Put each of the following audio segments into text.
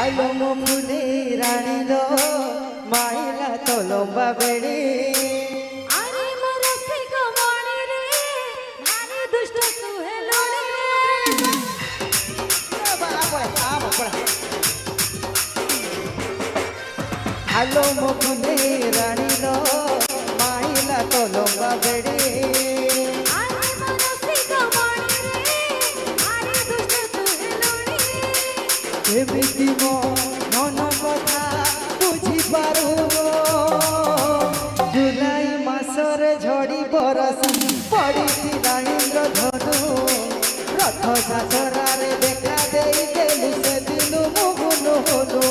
आलो मो फुले रानी लो माइला तो लंबा बेड़ी अरे मोरा से कमाणी रे भारी दुष्ट तू है लोड़े आलो मो फुले रानी लो माइला तो लंबा बेड़ी एमिति मो मन कथा बुझी पारू जुलाई मासरे झड़ी बरसी पड़ी इंद्र धनु रथ सासरारे देखा देई देलु से दिनु मुगुनु होनु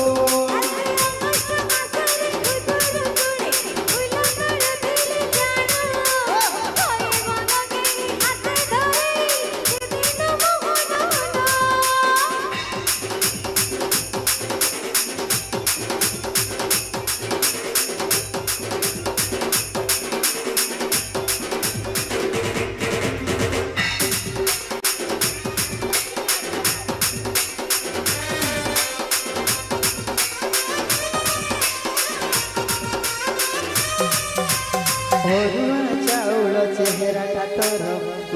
चाउल चेहरा टाटर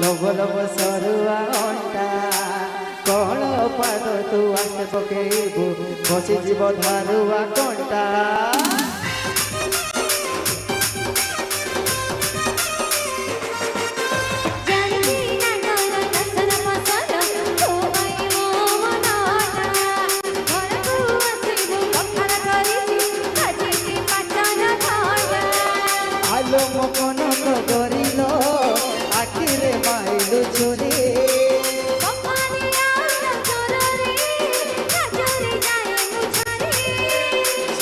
लोभ लोभ सरुआ अंटा कौन पाद तू आसे पकेबू बसी जीव धारुआ कंटा आखिरे माइलु छोरी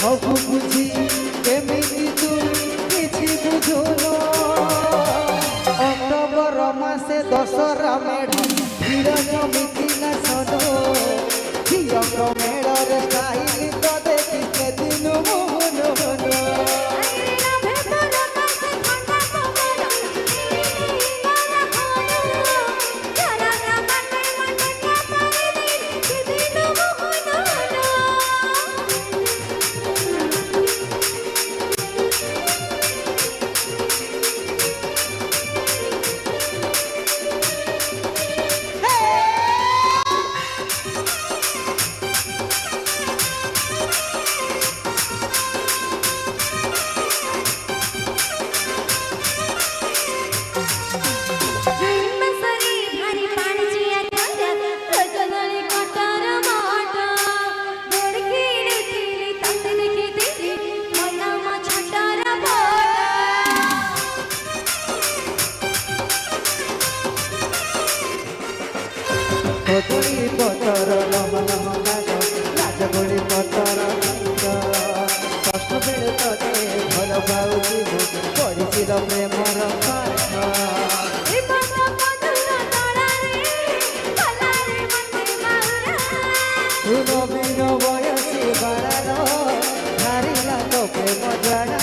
सब बुझी केमिति तू किछि बुझुनो अक्टोबर मासे दशरा मेढ़ भीड़ जमिति ना सनो झियक मेढ़र स्टाइल तो देखी के दिन मोहन होनो कोई पतर लम लम लाग राजगोड़ी पतर कष्ट बेले तते भल पाऊची पड़िछि प्रेमर नवीन बयसी बारार हारिला तो प्रेम जड़ा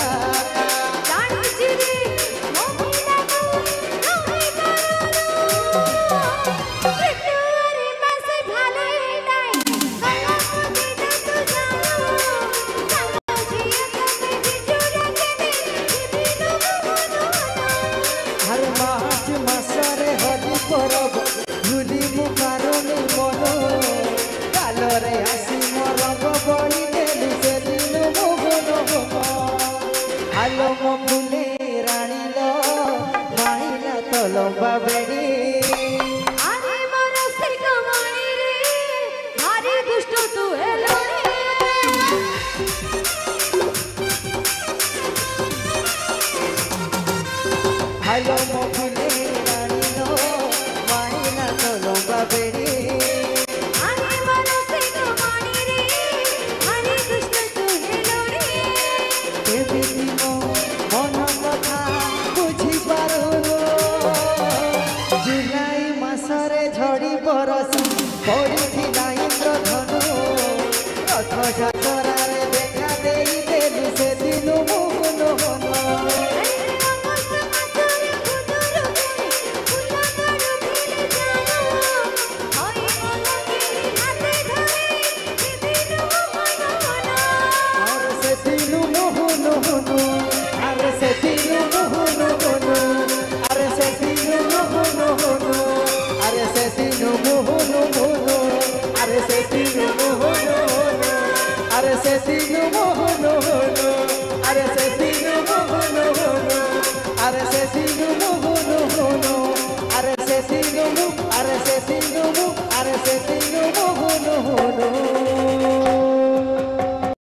परब भूली मु पारुनी मन कालरे आसी मरब बड़ी देलु से दिन मोहन होम आलो मो फुले रानी लो माइला तो लंबा बेड़ी अरे मोरा से कमाणी रे भारी दुष्ट तू है लोड़े आलो